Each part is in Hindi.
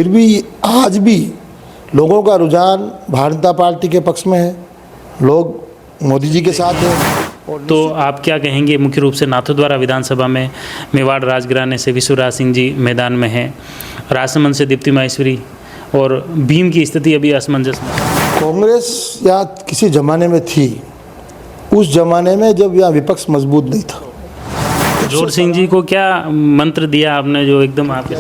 फिर भी आज भी लोगों का रुझान भारतीय जनता पार्टी के पक्ष में है, लोग मोदी जी के साथ हैं। तो आप क्या कहेंगे, मुख्य रूप से नाथद्वारा विधानसभा में मेवाड़ राजघराने से विश्वराज सिंह जी मैदान में हैं, राजसमंद से दीप्ति माहेश्वरी और भीम की स्थिति अभी असमंजस में। कांग्रेस या किसी ज़माने में थी, उस ज़माने में जब यहाँ विपक्ष मजबूत नहीं था। जोर सिंह जी को क्या मंत्र दिया आपने जो एकदम आपके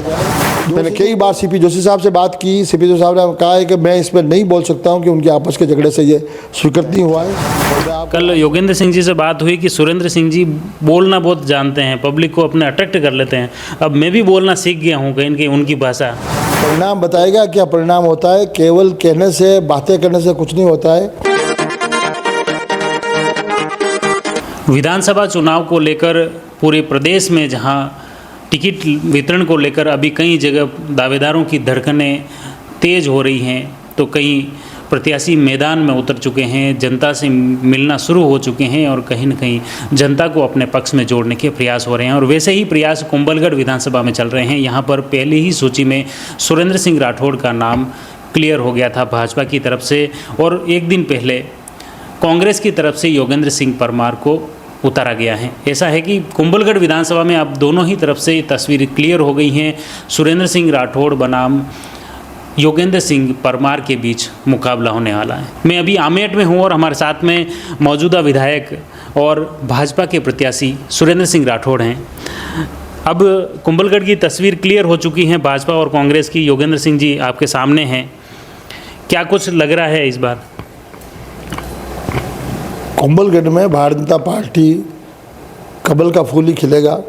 मैंने कई बार सीपी जोशी साहब से बात की। सीपी जोशी साहब ने कहा है कि मैं इसमें नहीं बोल सकता हूं कि उनके आपस के झगड़े से ये स्वीकृत नहीं हुआ है। कल योगेंद्र सिंह जी से बात हुई कि सुरेंद्र सिंह जी बोलना बहुत जानते हैं, पब्लिक को अपने अट्रैक्ट कर लेते हैं। अब मैं भी बोलना सीख गया हूँ कहीं कहीं उनकी भाषा। परिणाम बताएगा क्या परिणाम होता है। केवल कहने से, बातें करने से कुछ नहीं होता है। विधानसभा चुनाव को लेकर पूरे प्रदेश में जहां टिकट वितरण को लेकर अभी कई जगह दावेदारों की धड़कनें तेज हो रही हैं, तो कई प्रत्याशी मैदान में उतर चुके हैं, जनता से मिलना शुरू हो चुके हैं और कहीं न कहीं जनता को अपने पक्ष में जोड़ने के प्रयास हो रहे हैं। और वैसे ही प्रयास कुंभलगढ़ विधानसभा में चल रहे हैं। यहाँ पर पहले ही सूची में सुरेंद्र सिंह राठौड़ का नाम क्लियर हो गया था भाजपा की तरफ से, और एक दिन पहले कांग्रेस की तरफ से योगेंद्र सिंह परमार को उतारा गया है। ऐसा है कि कुंभलगढ़ विधानसभा में अब दोनों ही तरफ से तस्वीर क्लियर हो गई हैं। सुरेंद्र सिंह राठौड़ बनाम योगेंद्र सिंह परमार के बीच मुकाबला होने वाला है। मैं अभी आमेट में हूँ और हमारे साथ में मौजूदा विधायक और भाजपा के प्रत्याशी सुरेंद्र सिंह राठौड़ हैं। अब कुंभलगढ़ की तस्वीर क्लियर हो चुकी है भाजपा और कांग्रेस की। योगेंद्र सिंह जी आपके सामने हैं, क्या कुछ लग रहा है इस बार? कुंभलगढ़ में भारतीय जनता पार्टी कमल का फूल ही खिलेगा।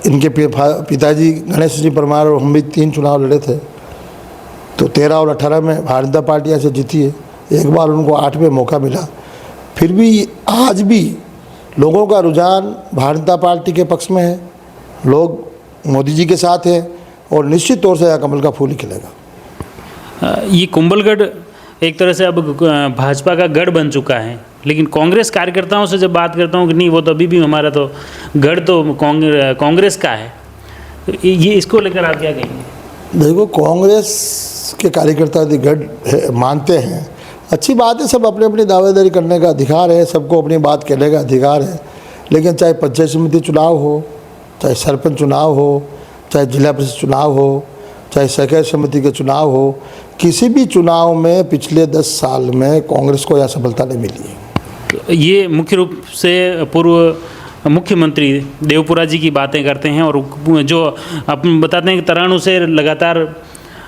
इनके पिताजी गणेश जी परमार और हम भी 3 चुनाव लड़े थे, तो 13 और 18 में भारतीय जनता पार्टी ऐसे जीती है। एक बार उनको 8 में मौका मिला। फिर भी आज भी लोगों का रुझान भारतीय जनता पार्टी के पक्ष में है, लोग मोदी जी के साथ हैं और निश्चित तौर से यह कमल का फूल ही खिलेगा। ये कुंभलगढ़ एक तरह से अब भाजपा का गढ़ बन चुका है, लेकिन कांग्रेस कार्यकर्ताओं से जब बात करता हूँ कि नहीं, वो तो अभी भी हमारा तो गढ़ तो कांग्रेस का है, तो ये इसको लेकर आप क्या कहेंगे? देखो, कांग्रेस के कार्यकर्ता यदि गढ़ मानते हैं, अच्छी बात है। सब अपनी अपनी दावेदारी करने का अधिकार है, सबको अपनी बात कहने का अधिकार है। लेकिन चाहे पंचायत समिति चुनाव हो, चाहे सरपंच चुनाव हो, चाहे जिला परिषद चुनाव हो, चाहे सहकारी समिति के चुनाव हो, किसी भी चुनाव में पिछले 10 साल में कांग्रेस को यह सफलता नहीं मिली है। ये मुख्य रूप से पूर्व मुख्यमंत्री देवपुरा जी की बातें करते हैं, और जो आप बताते हैं कि तराणु से लगातार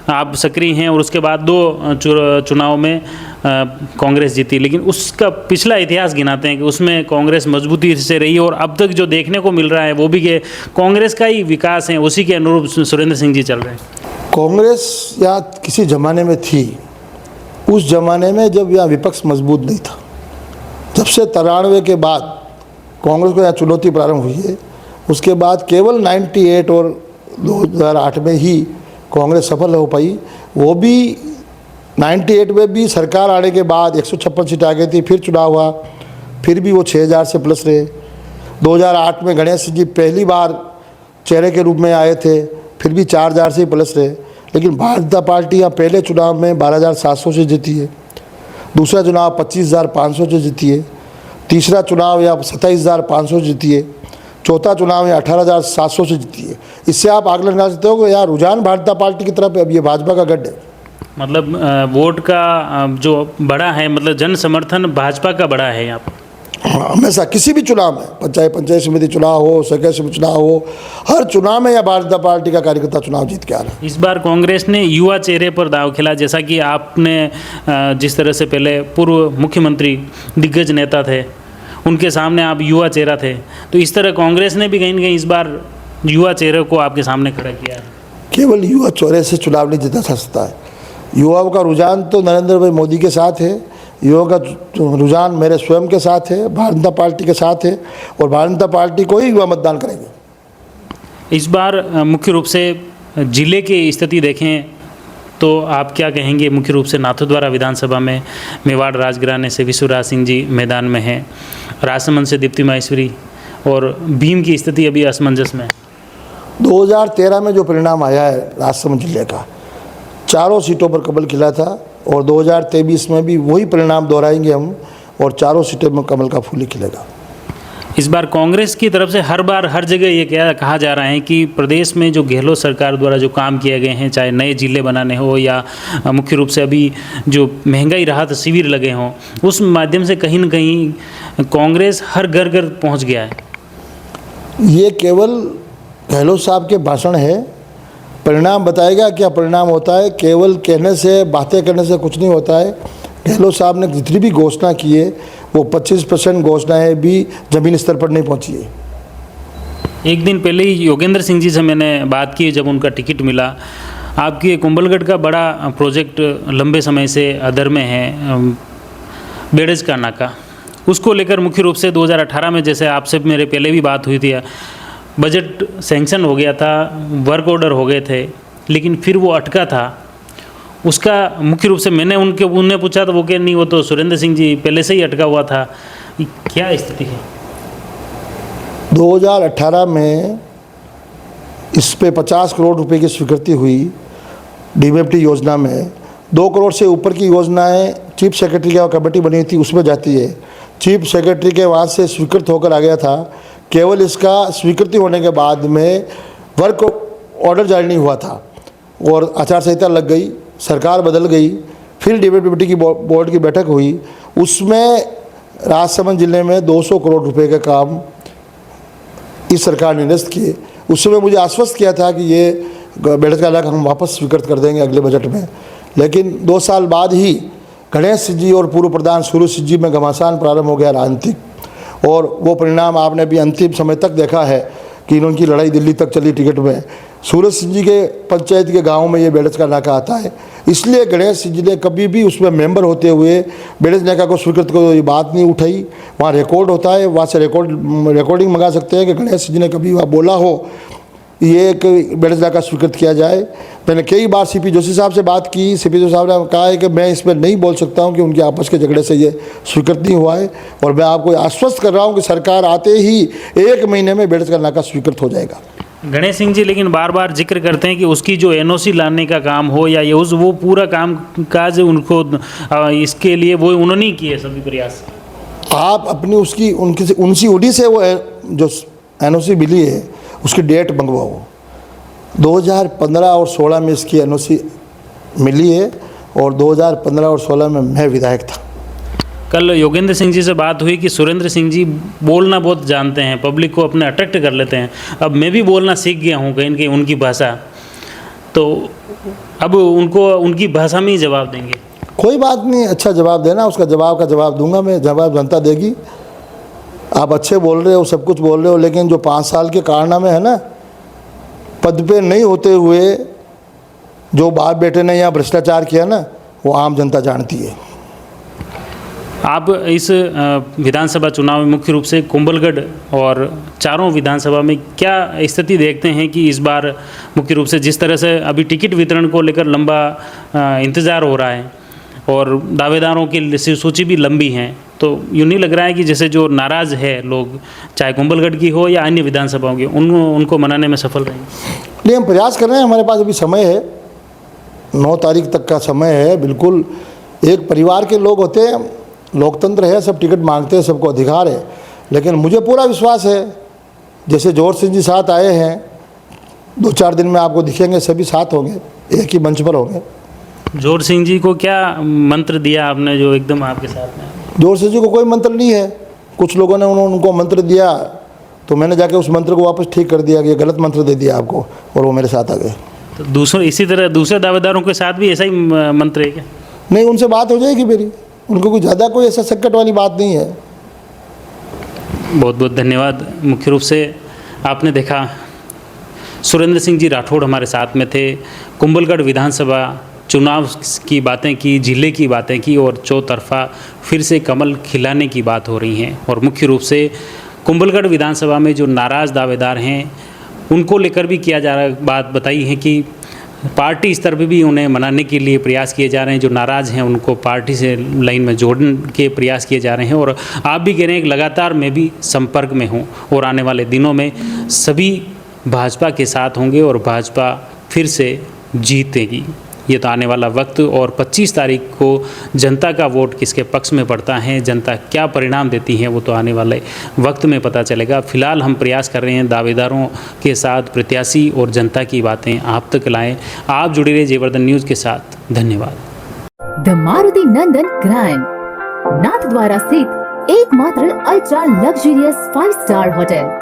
आप सक्रिय हैं और उसके बाद 2 चुनाव में कांग्रेस जीती, लेकिन उसका पिछला इतिहास गिनाते हैं कि उसमें कांग्रेस मजबूती से रही, और अब तक जो देखने को मिल रहा है वो भी कि कांग्रेस का ही विकास है, उसी के अनुरूप सुरेंद्र सिंह जी चल रहे हैं। कांग्रेस या किसी ज़माने में थी, उस ज़माने में जब यहाँ विपक्ष मजबूत नहीं था। जब से 93 के बाद कांग्रेस को यहाँ चुनौती प्रारंभ हुई है, उसके बाद केवल 98 और 2008 में ही कांग्रेस सफल हो पाई। वो भी 98 में भी सरकार आने के बाद 156 सीट आ गई थी, फिर चुनाव हुआ, फिर भी वो 6000 से प्लस रहे। 2008 में गणेश जी पहली बार चेहरे के रूप में आए थे, फिर भी 4000 से प्लस रहे। लेकिन भारतीय जनता पार्टी यहाँ पहले चुनाव में 12700 से जीती है, दूसरा चुनाव 25500 से जीती है, तीसरा चुनाव या 27500 जीती है, चौथा चुनाव या 18700 से जीती है। इससे आप आकलन लगा सकते हो कि यार रुझान भारतीय जनता पार्टी की तरफ है। अब ये भाजपा का गढ़ है। मतलब वोट का जो बड़ा है, मतलब जन समर्थन भाजपा का बड़ा है यहाँ पर हमेशा किसी भी चुनाव में, पंचायत समिति चुनाव हो, सहकारी समिति चुनाव हो, हर चुनाव में या भारतीय जनता पार्टी का कार्यकर्ता चुनाव जीत के आ रहा है। इस बार कांग्रेस ने युवा चेहरे पर दाव खेला, जैसा कि आपने जिस तरह से पहले पूर्व मुख्यमंत्री दिग्गज नेता थे, उनके सामने आप युवा चेहरा थे, तो इस तरह कांग्रेस ने भी कहीं न कहीं इस बार युवा चेहरे को आपके सामने खड़ा किया है। केवल युवा चेहरे से चुनाव नहीं जीता जा सकता है। युवाओं का रुझान तो नरेंद्र भाई मोदी के साथ है, युवाओं का रुझान मेरे स्वयं के साथ है, भारतीय जनता पार्टी के साथ है, और भारतीय जनता पार्टी को ही युवा मतदान करेंगे। इस बार मुख्य रूप से जिले की स्थिति देखें तो आप क्या कहेंगे? मुख्य रूप से नाथद्वारा विधानसभा में मेवाड़ राजघराने से विश्वराज सिंह जी मैदान में हैं, राजसमंद से दीप्ति माहेश्वरी और भीम की स्थिति अभी असमंजस में है। 2013 में जो परिणाम आया है राजसमंद जिले का, चारों सीटों पर कमल खिला था और 2023 में भी वही परिणाम दोहराएंगे हम और चारों सीटों में कमल का फूल ही खिलेगा। इस बार कांग्रेस की तरफ से हर बार हर जगह ये क्या कहा जा रहा है कि प्रदेश में जो गहलोत सरकार द्वारा जो काम किए गए हैं, चाहे नए जिले बनाने हो या मुख्य रूप से अभी जो महंगाई राहत शिविर लगे हों, उस माध्यम से कहीं न कहीं कांग्रेस हर घर घर पहुंच गया है। ये केवल गहलोत साहब के भाषण है, परिणाम बताएगा क्या परिणाम होता है। केवल कहने से, बातें करने से कुछ नहीं होता है। गहलोत साहब ने जितनी भी घोषणा की है वो 25% घोषणाएँ भी ज़मीनी स्तर पर नहीं पहुंची है। एक दिन पहले ही योगेंद्र सिंह जी से मैंने बात की जब उनका टिकट मिला। आपकी कुंभलगढ़ का बड़ा प्रोजेक्ट लंबे समय से अधर में है, बेड़ज का नाका, उसको लेकर मुख्य रूप से 2018 में जैसे आपसे मेरे पहले भी बात हुई थी, बजट सैंक्शन हो गया था, वर्क ऑर्डर हो गए थे, लेकिन फिर वो अटका था। उसका मुख्य रूप से मैंने उन्हें पूछा तो वो कह नहीं, वो तो सुरेंद्र सिंह जी पहले से ही अटका हुआ था। क्या स्थिति है? 2018 में इस पे 50 करोड़ रुपए की स्वीकृति हुई डीबीएफटी योजना में। 2 करोड़ से ऊपर की योजनाएं चीफ सेक्रेटरी की कमेटी बनी थी उसमें जाती है। चीफ सेक्रेटरी के वहाँ से स्वीकृत होकर आ गया था। केवल इसका स्वीकृति होने के बाद में वर्क ऑर्डर जारी नहीं हुआ था और आचार संहिता लग गई, सरकार बदल गई। फिर डीबीएफटी की बोर्ड की बैठक हुई, उसमें राजसमंद जिले में 200 करोड़ रुपए का काम इस सरकार ने निरस्त किए। उस समय मुझे आश्वस्त किया था कि ये बेड़ज का इलाका हम वापस स्वीकृत कर देंगे अगले बजट में, लेकिन 2 साल बाद ही गणेश सिंह जी और पूर्व प्रधान सूरज सिंह जी में घमासान प्रारंभ हो गया राजनीतिक, और वो परिणाम आपने भी अंतिम समय तक देखा है कि उनकी लड़ाई दिल्ली तक चली टिकट में। सूरज सिंह जी के पंचायत के गांव में ये बेड़ज का नाका आता है, इसलिए गणेश सिंह जी ने कभी भी उसमें मेंबर होते हुए बेड़ज नाका को स्वीकृत को ये बात नहीं उठाई। वहाँ रिकॉर्ड होता है, वहाँ से रिकॉर्डिंग मंगा सकते हैं कि गणेश सिंह जी ने कभी वहाँ बोला हो ये एक बेड़ज नाका स्वीकृत किया जाए। मैंने कई बार सीपी जोशी साहब से बात की, सीपी जोशी साहब ने कहा है कि मैं इसमें नहीं बोल सकता हूं कि उनके आपस के झगड़े से ये स्वीकृत नहीं हुआ है, और मैं आपको आश्वस्त कर रहा हूं कि सरकार आते ही 1 महीने में बेड़ज का नाका स्वीकृत हो जाएगा। गणेश सिंह जी लेकिन बार बार जिक्र करते हैं कि उसकी जो एनओसी लाने का काम हो या ये वो पूरा काम काज उनको इसके लिए वो उन्होंने ही किए सभी प्रयास। आप अपनी उसकी उनकी से वो जो एनओसी मिली है उसकी डेट मंगवाओ। 2015 और 16 में इसकी एनओसी मिली है और 2015 और 16 में मैं विधायक था। कल योगेंद्र सिंह जी से बात हुई कि सुरेंद्र सिंह जी बोलना बहुत जानते हैं, पब्लिक को अपने अट्रैक्ट कर लेते हैं। अब मैं भी बोलना सीख गया हूँ कहीं कहीं उनकी भाषा, तो अब उनको उनकी भाषा में ही जवाब देंगे। कोई बात नहीं, अच्छा जवाब देना, उसका जवाब का जवाब दूंगा मैं, जवाब जनता देगी। आप अच्छे बोल रहे हो, सब कुछ बोल रहे हो, लेकिन जो 5 साल के कारनामे है ना, पद पे नहीं होते हुए जो बाप बेटे ने यहाँ भ्रष्टाचार किया ना, वो आम जनता जानती है। आप इस विधानसभा चुनाव में मुख्य रूप से कुंभलगढ़ और चारों विधानसभा में क्या स्थिति देखते हैं कि इस बार मुख्य रूप से जिस तरह से अभी टिकट वितरण को लेकर लंबा इंतज़ार हो रहा है और दावेदारों की सूची भी लंबी है, तो यूँ नहीं लग रहा है कि जैसे जो नाराज़ है लोग, चाहे कुंभलगढ़ की हो या अन्य विधानसभाओं की, उनको मनाने में सफल रहेंगे? नहीं, हम प्रयास कर रहे हैं, हमारे पास अभी समय है, 9 तारीख तक का समय है। बिल्कुल एक परिवार के लोग होते हैं, लोकतंत्र है, सब टिकट मांगते हैं, सबको अधिकार है, लेकिन मुझे पूरा विश्वास है जैसे जोर सिंह जी साथ आए हैं, 2-4 दिन में आपको दिखेंगे, सभी साथ होंगे, एक ही मंच पर होंगे। जोर सिंह जी को क्या मंत्र दिया आपने जो एकदम आपके साथ में? जोर सिंह जी को कोई मंत्र नहीं है, कुछ लोगों ने उनको मंत्र दिया तो मैंने जाके उस मंत्र को वापस ठीक कर दिया कि ये गलत मंत्र दे दिया आपको, और वो मेरे साथ आ गए। तो इसी तरह दूसरे दावेदारों के साथ भी ऐसा ही मंत्र है क्या? नहीं, उनसे बात हो जाएगी मेरी, उनको कोई ज़्यादा कोई ऐसा संकट वाली बात नहीं है। बहुत बहुत धन्यवाद। मुख्य रूप से आपने देखा सुरेंद्र सिंह जी राठौड़ हमारे साथ में थे, कुंभलगढ़ विधानसभा चुनाव की बातें की, जिले की बातें की, और चौतरफा फिर से कमल खिलाने की बात हो रही है। और मुख्य रूप से कुंभलगढ़ विधानसभा में जो नाराज़ दावेदार हैं उनको लेकर भी किया जा रहा बात बताई है कि पार्टी स्तर पे भी उन्हें मनाने के लिए प्रयास किए जा रहे हैं। जो नाराज़ हैं उनको पार्टी से लाइन में जोड़ने के प्रयास किए जा रहे हैं, और आप भी कह रहे हैं कि लगातार मैं भी संपर्क में हूँ और आने वाले दिनों में सभी भाजपा के साथ होंगे और भाजपा फिर से जीतेगी। ये तो आने वाला वक्त, और 25 तारीख को जनता का वोट किसके पक्ष में पड़ता है, जनता क्या परिणाम देती है, वो तो आने वाले वक्त में पता चलेगा। फिलहाल हम प्रयास कर रहे हैं दावेदारों के साथ प्रत्याशी और जनता की बातें आप तक लाएं। आप जुड़े रहिए जयवर्धन न्यूज़ के साथ। धन्यवाद। The Maruti Nandan grand, Nathdwara स्थित एकमात्र ultra luxurious 5 star hotel,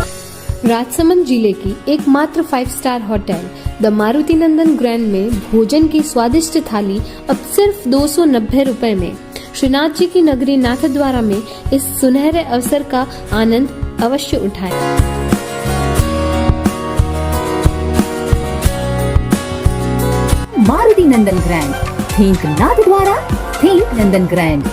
Rajsamand जिले की एकमात्र 5 star hotel the Maruti Nandan grand में भोजन की स्वादिष्ट थाली अब सिर्फ 290 रुपए में। श्रीनाथ जी की नगरी नाथद्वारा में इस सुनहरे अवसर का आनंद अवश्य उठाएं। मारुति नंदन ग्रैंड, थिंक नाथद्वारा, थिंक नंदन ग्रैंड।